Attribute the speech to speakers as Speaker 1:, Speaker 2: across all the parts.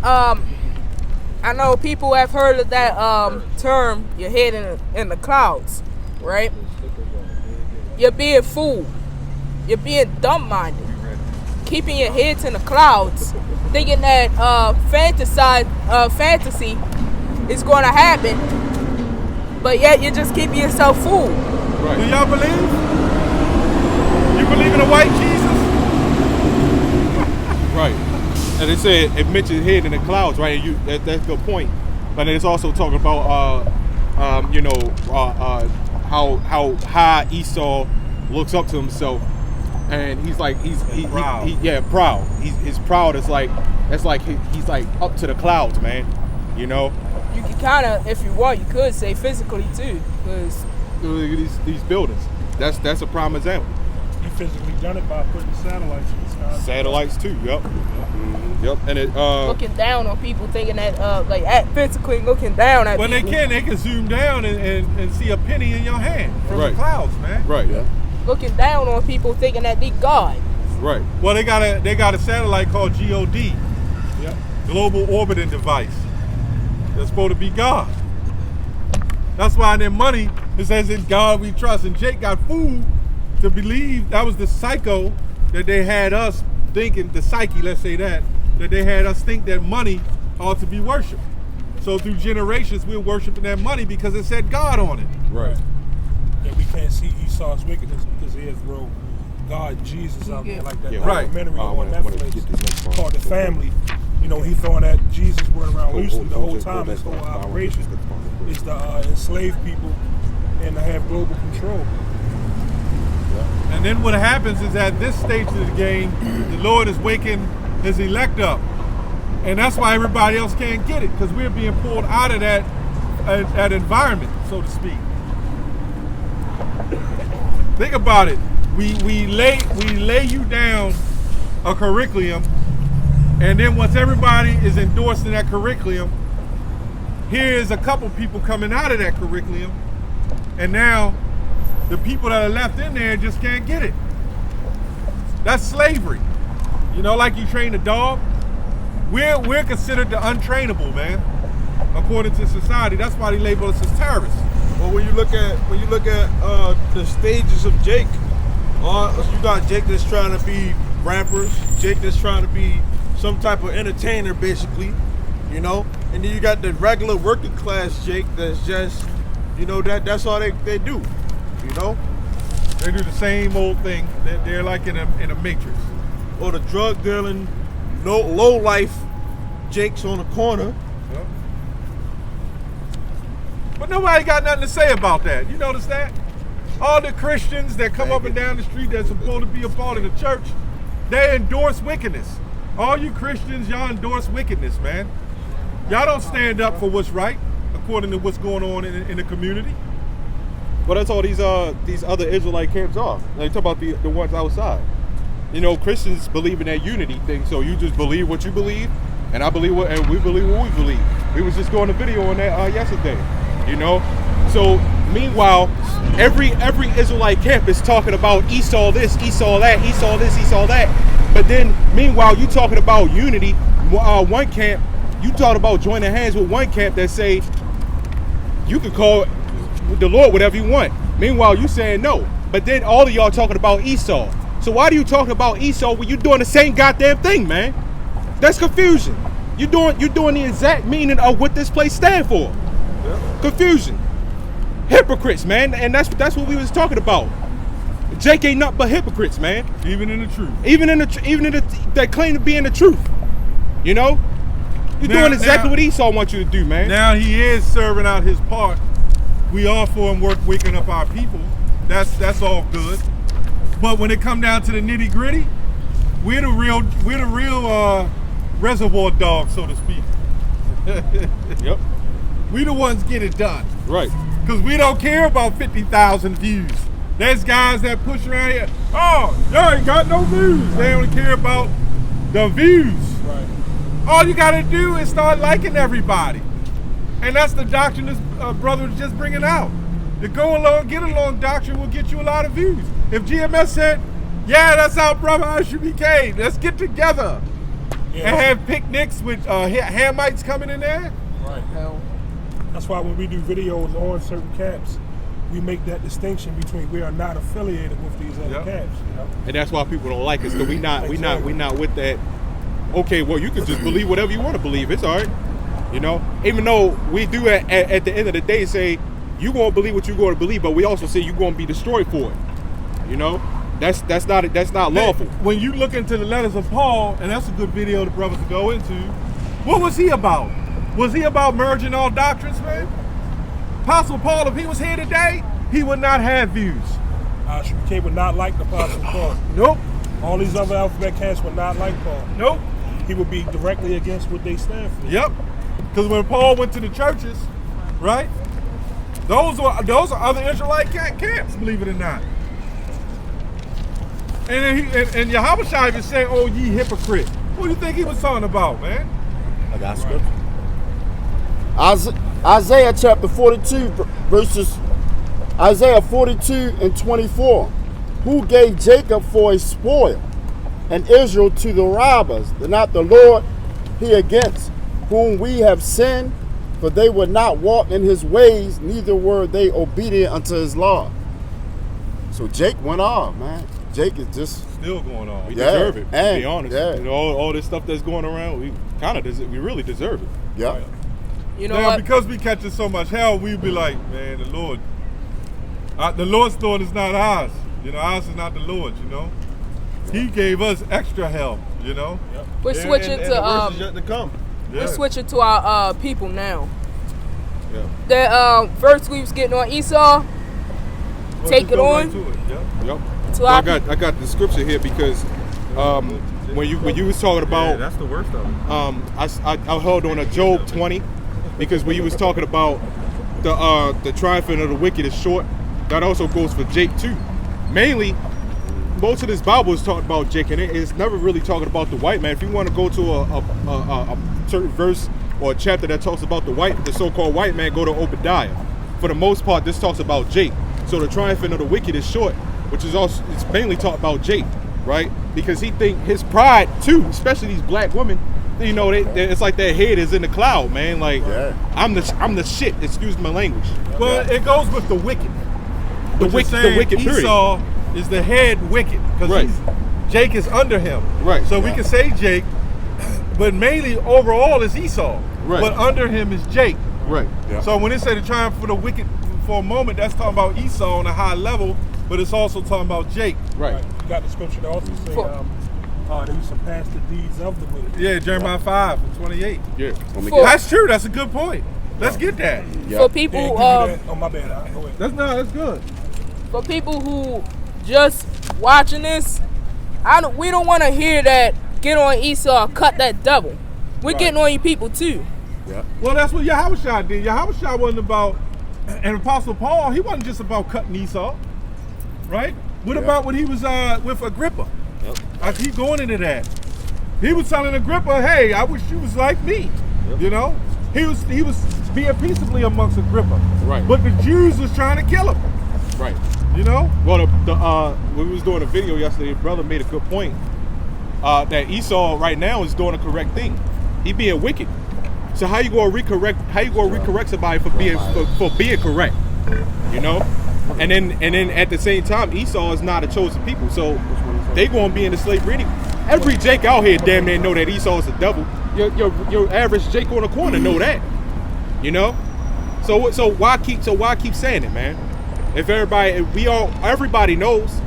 Speaker 1: I know people have heard of that term, your head in the clouds, right? You're being fooled. You're being dumb-minded. Keeping your heads in the clouds, thinking that fantasy is going to happen, but yet you're just keeping yourself fooled.
Speaker 2: Right. Do y'all believe? You believe in a white Jesus?
Speaker 3: Right. And they said it mentions head in the clouds, right? And that's a good point. But it's also talking about how high Esau looks up to himself, and he's like he's proud. Proud. He's proud. It's like that's like he's like up to the clouds, man. You know.
Speaker 1: You can kind of, if you want, you could say physically too, because
Speaker 3: look at these buildings. That's a prime example.
Speaker 2: He physically done it by putting satellites in the sky.
Speaker 3: Satellites too. Yep. Yep. And it
Speaker 1: looking down on people, thinking that physically looking down at.
Speaker 2: Well,
Speaker 1: people.
Speaker 2: they can zoom down and see a penny in your hand from the clouds, man.
Speaker 3: Right. Yeah.
Speaker 1: Looking down on people, thinking that they God.
Speaker 3: Right.
Speaker 2: Well, they got a satellite called GOD. Yep. Global Orbiting Device. That's supposed to be God. That's why in their money it says in God we trust. And Jake got fooled to believe that was the psycho that they had us thinking, the psyche, let's say that they had us think that money ought to be worshipped. So through generations we're worshiping that money because it said God on it.
Speaker 3: Right.
Speaker 4: And we can't see Esau's wickedness because he has thrown God, Jesus out there like that documentary on Netflix called The Family. You know, he throwing that Jesus word around loosely the whole time. This whole operation is to enslave people and to have global control.
Speaker 2: And then what happens is at this stage of the game, the Lord is waking his elect up. And that's why everybody else can't get it, because we're being pulled out of that environment, so to speak. Think about it. We lay you down a curriculum, and then once everybody is endorsing that curriculum, here's a couple people coming out of that curriculum, and now the people that are left in there just can't get it. That's slavery. You know, like you train a dog. We're considered the untrainable, man, according to society. That's why they label us as terrorists.
Speaker 5: Well, when you look at the stages of Jake, you got Jake that's trying to be rappers, Jake that's trying to be some type of entertainer, basically, you know, and then you got the regular working class Jake that's just, you know, that's all they do, you know.
Speaker 2: They do the same old thing. They're like in a matrix.
Speaker 5: Or the drug dealing, low life Jake's on the corner.
Speaker 2: Yep. But nobody got nothing to say about that. You notice that? All the Christians that come up and down the street that's supposed to be a part of the church, they endorse wickedness. All you Christians, y'all endorse wickedness, man. Y'all don't stand up for what's right, according to what's going on in the community.
Speaker 3: Well, that's all these other Israelite camps are. They talk about the ones outside. You know, Christians believe in that unity thing, so you just believe what you believe, and we believe what we believe. We was just going to video on that yesterday, you know. So meanwhile, every Israelite camp is talking about Esau this, Esau that, Esau this, Esau that. But then meanwhile, you talking about unity. One camp, you talking about joining hands with one camp that say you can call the Lord whatever you want. Meanwhile, you saying no. But then all of y'all talking about Esau. So why do you talking about Esau when you doing the same goddamn thing, man? That's confusion. You doing the exact meaning of what this place stand for. Yeah. Confusion. Hypocrites, man, and that's what we was talking about. Jake ain't nothing but hypocrites, man.
Speaker 2: Even in the truth.
Speaker 3: Even in that claim to be in the truth. You know? You're doing exactly what Esau wants you to do, man.
Speaker 2: Now he is serving out his part. We all for him waking up our people. That's all good. But when it come down to the nitty gritty, we're the real reservoir dogs, so to speak.
Speaker 3: Yep.
Speaker 2: We the ones get it done.
Speaker 3: Right.
Speaker 2: Because we don't care about 50,000 views. There's guys that push around here, oh, y'all ain't got no views. They only care about the views.
Speaker 4: Right.
Speaker 2: All you gotta do is start liking everybody. And that's the doctrine this brother was just bringing out. The go along, get along doctrine will get you a lot of views. If GMS said, yeah, that's our brother HBK, let's get together. and have picnics with Hamites coming in there.
Speaker 4: Right. That's why when we do videos on certain camps, we make that distinction between we are not affiliated with these other camps. You know?
Speaker 3: And that's why people don't like us, because we not with that. Okay, well, you can just believe whatever you want to believe. It's all right, you know. Even though we do at the end of the day say you gonna believe what you gonna believe, but we also say you gonna be destroyed for it. You know, that's not lawful.
Speaker 2: When you look into the letters of Paul, and that's a good video the brothers to go into. What was he about? Was he about merging all doctrines, man? Apostle Paul, if he was here today, he would not have views.
Speaker 4: HBK would not like the Apostle Paul.
Speaker 2: Nope.
Speaker 4: All these other alphabet camps would not like Paul.
Speaker 2: Nope.
Speaker 4: He would be directly against what they stand for.
Speaker 2: Yep. Because when Paul went to the churches, right? Those are other Israelite camps, believe it or not. And Yahushua even said, "Oh, ye hypocrite." What do you think he was talking about, man?
Speaker 6: I got scripture. Isaiah chapter 42 verses Isaiah 42 and 24. Who gave Jacob for a spoil and Israel to the robbers? Not the Lord he against whom we have sinned, for they would not walk in his ways, neither were they obedient unto his law. So Jake went off, man. Jake is just
Speaker 2: still going on.
Speaker 3: We deserve it, to be honest. You know, all this stuff that's going around, we really deserve it.
Speaker 6: Yeah.
Speaker 3: Right.
Speaker 1: You know
Speaker 2: now,
Speaker 1: what?
Speaker 2: because we catching so much hell, we'd be like, man, the Lord's thought is not ours. You know, ours is not the Lord's, you know. He gave us extra hell, you know.
Speaker 5: Yep.
Speaker 1: We're switching
Speaker 5: and the worst is yet to come.
Speaker 1: We're switching to our people now.
Speaker 3: Yeah.
Speaker 1: That verse we was getting on Esau, take it on.
Speaker 3: Yep.
Speaker 1: So
Speaker 3: I got the scripture here because when you was talking about
Speaker 2: that's the worst of it.
Speaker 3: I held on a Job 20 because when you was talking about the triumphant of the wicked is short, that also goes for Jake too. Mainly, most of this Bible is talking about Jake, and it's never really talking about the white man. If you want to go to a certain verse or a chapter that talks about the so-called white man, go to Obadiah. For the most part, this talks about Jake. So the triumphant of the wicked is short, which is also it's mainly talking about Jake, right? Because he think his pride too, especially these black women, you know, it's like their head is in the cloud, man. Like I'm the shit. Excuse my language.
Speaker 2: Well, it goes with the wicked.
Speaker 3: The wicked.
Speaker 2: Esau is the head wicked because Jake is under him.
Speaker 3: Right.
Speaker 2: So we can say Jake, but mainly overall is Esau.
Speaker 3: Right.
Speaker 2: But under him is Jake.
Speaker 3: Right.
Speaker 2: Yeah. So when they say the triumph for the wicked for a moment, that's talking about Esau on a high level, but it's also talking about Jake.
Speaker 3: Right.
Speaker 4: You got the scripture that also say they surpass the deeds of the wicked.
Speaker 2: Yeah, Jeremiah 5:28.
Speaker 3: Yeah.
Speaker 2: That's true. That's a good point. Let's get that.
Speaker 1: For people,
Speaker 4: oh my bad. Go ahead.
Speaker 2: That's good.
Speaker 1: For people who just watching this, we don't want to hear that. Get on Esau, cut that devil. We're getting on you people too.
Speaker 2: Yeah. Well, that's what Yahushua did. Yahushua wasn't about, and Apostle Paul, he wasn't just about cutting Esau, right? What about when he was with Agrippa?
Speaker 3: Yep.
Speaker 2: I keep going into that. He was telling Agrippa, "Hey, I wish you was like me." Yep. You know, he was being peaceably amongst Agrippa.
Speaker 3: Right.
Speaker 2: But the Jews was trying to kill him.
Speaker 3: Right.
Speaker 2: You know.
Speaker 3: Well, when we was doing a video yesterday, brother made a good point. That Esau right now is doing a correct thing. He being wicked. So how you gonna recorrect somebody for being correct? You know? And then at the same time, Esau is not a chosen people. So they gonna be in the slavery. Every Jake out here damn near know that Esau is the devil. Your average Jake on the corner know that. You know? So why keep saying it, man? If everybody knows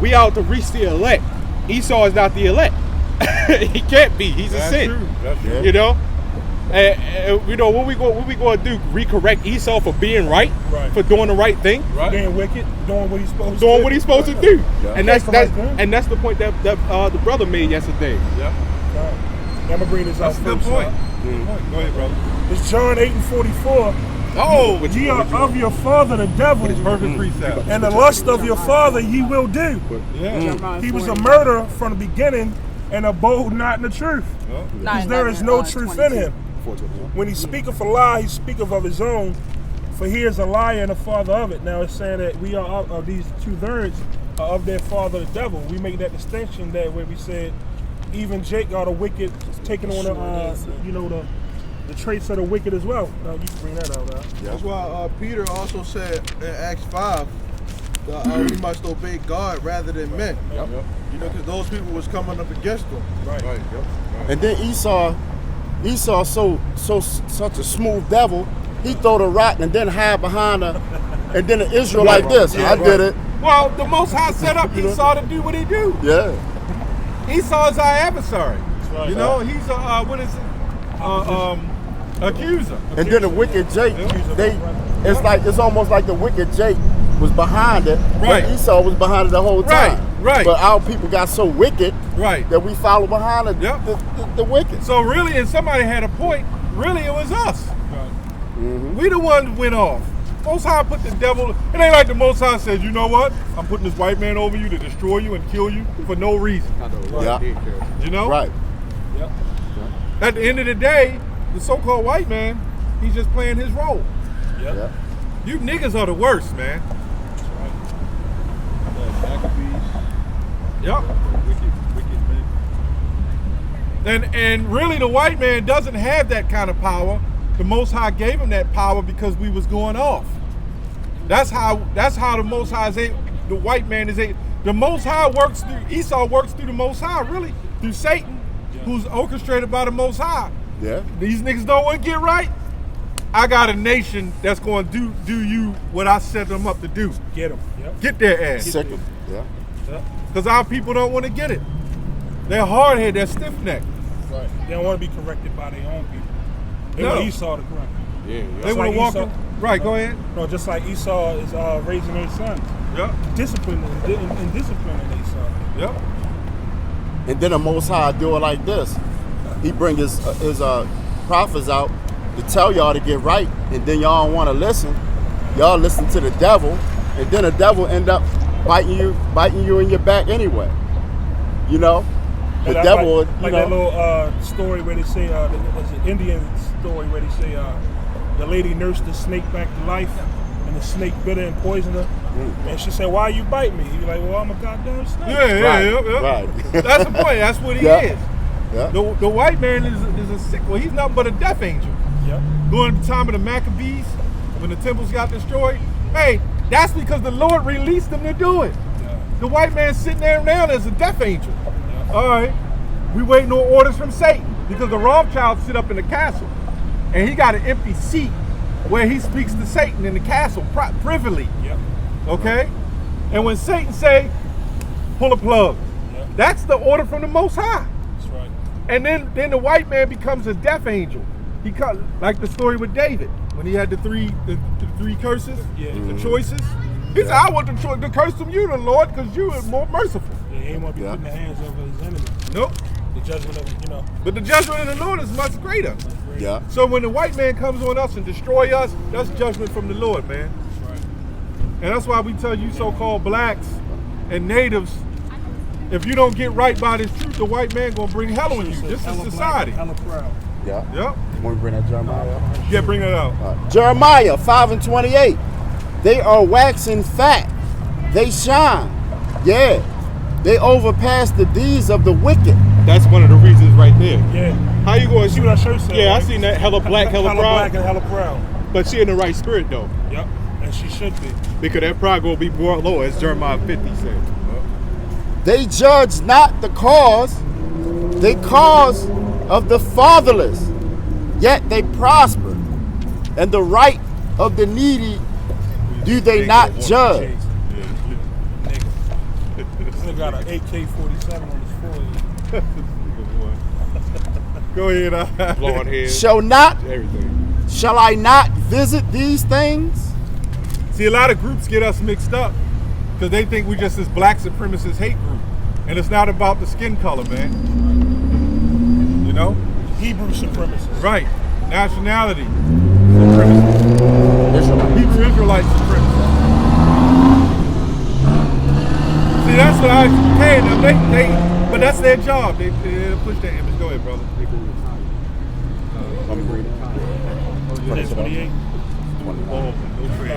Speaker 3: we out to reach the elect. Esau is not the elect. He can't be. He's a sin.
Speaker 2: True. That's true.
Speaker 3: You know, and you know what we going to do? Recorrect Esau for being right, for doing the right thing,
Speaker 4: being wicked, doing what he's supposed
Speaker 3: to do.
Speaker 2: Yeah.
Speaker 3: And that's the point that the brother made yesterday.
Speaker 2: Yeah.
Speaker 4: I'm gonna bring this out
Speaker 2: first. That's a good point. Go ahead, brother.
Speaker 4: It's John 8:44.
Speaker 2: Oh,
Speaker 4: ye are of your father the devil,
Speaker 2: perfect precept.
Speaker 4: and the lust of your father ye will do.
Speaker 2: Yeah.
Speaker 4: He was a murderer from the beginning and abode not in the truth, because there is no truth in him. When he speaketh a lie, he speaketh of his own, for he is a liar and a father of it. Now it's saying that we are of these two thirds are of their father the devil. We make that distinction that where we said even Jake are the wicked, taking on the traits of the wicked as well. You can bring that out.
Speaker 5: That's why Peter also said in Acts 5 that we must obey God rather than men.
Speaker 3: Yep.
Speaker 5: You know, because those people was coming up against them.
Speaker 3: Right. Yep. Right.
Speaker 6: And then Esau such a smooth devil, he throw the rock and then hide behind her, and then the Israel like this.
Speaker 2: Yeah,
Speaker 6: I did it.
Speaker 2: Well, the Most High set up Esau to do what he do.
Speaker 6: Yeah.
Speaker 2: Esau is our adversary.
Speaker 4: Right.
Speaker 2: You know, he's a accuser.
Speaker 6: And then the wicked Jake, it's almost like the wicked Jake was behind it,
Speaker 2: Right.
Speaker 6: but Esau was behind it the whole time.
Speaker 2: Right.
Speaker 6: But our people got so wicked
Speaker 2: Right.
Speaker 6: that we follow behind the wicked.
Speaker 2: So really, and somebody had a point, really it was us.
Speaker 6: Mm-hmm.
Speaker 2: We the ones went off. Most High put the devil, it ain't like the Most High said, you know what? I'm putting this white man over you to destroy you and kill you for no reason.
Speaker 6: Yeah.
Speaker 2: You know?
Speaker 6: Right.
Speaker 4: Yep.
Speaker 2: At the end of the day, the so-called white man, he's just playing his role.
Speaker 4: Yep.
Speaker 6: Yeah.
Speaker 2: You niggas are the worst, man. Yep.
Speaker 5: Wicked men.
Speaker 2: And really the white man doesn't have that kind of power. The Most High gave him that power because we was going off. That's how the Most High is able, the white man is able. The Most High works through, Esau works through the Most High, really, through Satan, who's orchestrated by the Most High.
Speaker 6: Yeah.
Speaker 2: These niggas don't want to get right. I got a nation that's going to do you what I set them up to do.
Speaker 4: Get them. Yep.
Speaker 2: Get their ass.
Speaker 6: Sick 'em. Yeah.
Speaker 2: Because our people don't want to get it. They're hard-headed, they're stiff-necked.
Speaker 4: Right. They don't want to be corrected by their own people. They want Esau to correct them.
Speaker 3: Yeah.
Speaker 2: They want to walk
Speaker 4: Esau,
Speaker 2: in. Right, go ahead.
Speaker 4: No, just like Esau is raising his sons.
Speaker 2: Yep.
Speaker 4: Disciplining Esau.
Speaker 2: Yep.
Speaker 6: And then the Most High do it like this. He bring his prophets out to tell y'all to get right, and then y'all don't want to listen. Y'all listen to the devil, and then the devil end up biting you in your back anyway. You know, the devil.
Speaker 4: Like that little story where they say there's an Indian story where they say the lady nursed the snake back to life, and the snake bit her and poisoned her. And she said, "Why you bite me?" He's like, "Well, I'm a goddamn snake."
Speaker 2: Yeah.
Speaker 6: Right.
Speaker 2: That's the point. That's what he
Speaker 6: Yeah.
Speaker 2: is.
Speaker 6: Yeah.
Speaker 2: The white man is a sick one. He's nothing but a death angel.
Speaker 4: Yep.
Speaker 2: During the time of the Maccabees, when the temples got destroyed, hey, that's because the Lord released them to do it.
Speaker 4: Yeah.
Speaker 2: The white man sitting there now as a death angel.
Speaker 4: Yeah.
Speaker 2: All right, we waiting on orders from Satan because the Rothschilds sit up in the castle, and he got an empty seat where he speaks to Satan in the castle privily.
Speaker 4: Yep.
Speaker 2: Okay, and when Satan say, "Pull a plug,"
Speaker 4: Yep.
Speaker 2: that's the order from the Most High.
Speaker 4: That's right.
Speaker 2: And then the white man becomes a death angel. He like the story with David when he had the three curses, the choices. He said, "I want the curse from you, the Lord, because you are more merciful."
Speaker 4: Yeah, he ain't want to be putting the hands over his enemy.
Speaker 2: Nope.
Speaker 4: The judgment of
Speaker 2: But the judgment of the Lord is much greater.
Speaker 6: Yeah.
Speaker 2: So when the white man comes on us and destroy us, that's judgment from the Lord, man.
Speaker 4: That's right.
Speaker 2: And that's why we tell you so-called blacks and natives, if you don't get right by this truth, the white man gonna bring hell on you. This is society.
Speaker 4: Hella proud.
Speaker 6: Yeah.
Speaker 2: Yep.
Speaker 6: Want to bring that Jeremiah up?
Speaker 2: Yeah, bring that out.
Speaker 6: Jeremiah 5:28. They are waxing fat. They shine. Yeah. They overpass the deeds of the wicked.
Speaker 3: That's one of the reasons right there.
Speaker 4: Yeah.
Speaker 3: How you going to
Speaker 4: See what that shirt said?
Speaker 3: Yeah, I
Speaker 4: right?
Speaker 3: seen that. Hella black, hella
Speaker 4: Hella
Speaker 3: proud.
Speaker 4: black and hella proud.
Speaker 3: But she in the right spirit though.
Speaker 4: Yep. And she should be.
Speaker 3: Because that pride gonna be brought low, as Jeremiah 50 said.
Speaker 6: They judge not the cause of the fatherless, yet they prosper. And the right of the needy do they not judge.
Speaker 4: Nigga got an AK-47 on his forehead.
Speaker 2: Go ahead.
Speaker 3: Blonde hair.
Speaker 2: Everything.
Speaker 6: Shall I not visit these things?
Speaker 2: See, a lot of groups get us mixed up because they think we just this black supremacist hate group. And it's not about the skin color, man. You know?
Speaker 4: Hebrew supremacists.
Speaker 2: Right. Nationality. Supremacy. Hebrew Israelite supremacy. See, that's what I pay them. But that's their job. They push that image. Go ahead, brother.
Speaker 4: That's 28. No,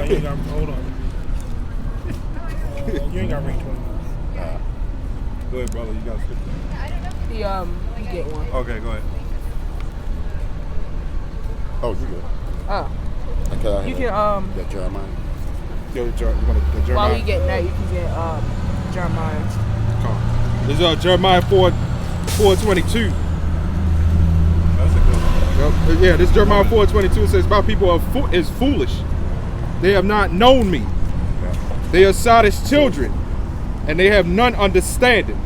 Speaker 4: you ain't got, hold on. You ain't got to read 29.
Speaker 2: Go ahead, brother. You got to skip that.
Speaker 1: He get one.
Speaker 2: Okay, go ahead.
Speaker 6: Oh, you good.
Speaker 1: Oh.
Speaker 6: Okay.
Speaker 1: You can
Speaker 6: Yeah, Jeremiah.
Speaker 3: Yo, you want the Jeremiah?
Speaker 1: while we get that, you can get Jeremiah.
Speaker 3: This is Jeremiah 4:22.
Speaker 2: That's a good one.
Speaker 3: Yeah, this Jeremiah 4:22 says, "My people is foolish. They have not known me. They are sottish children, and they have none understanding.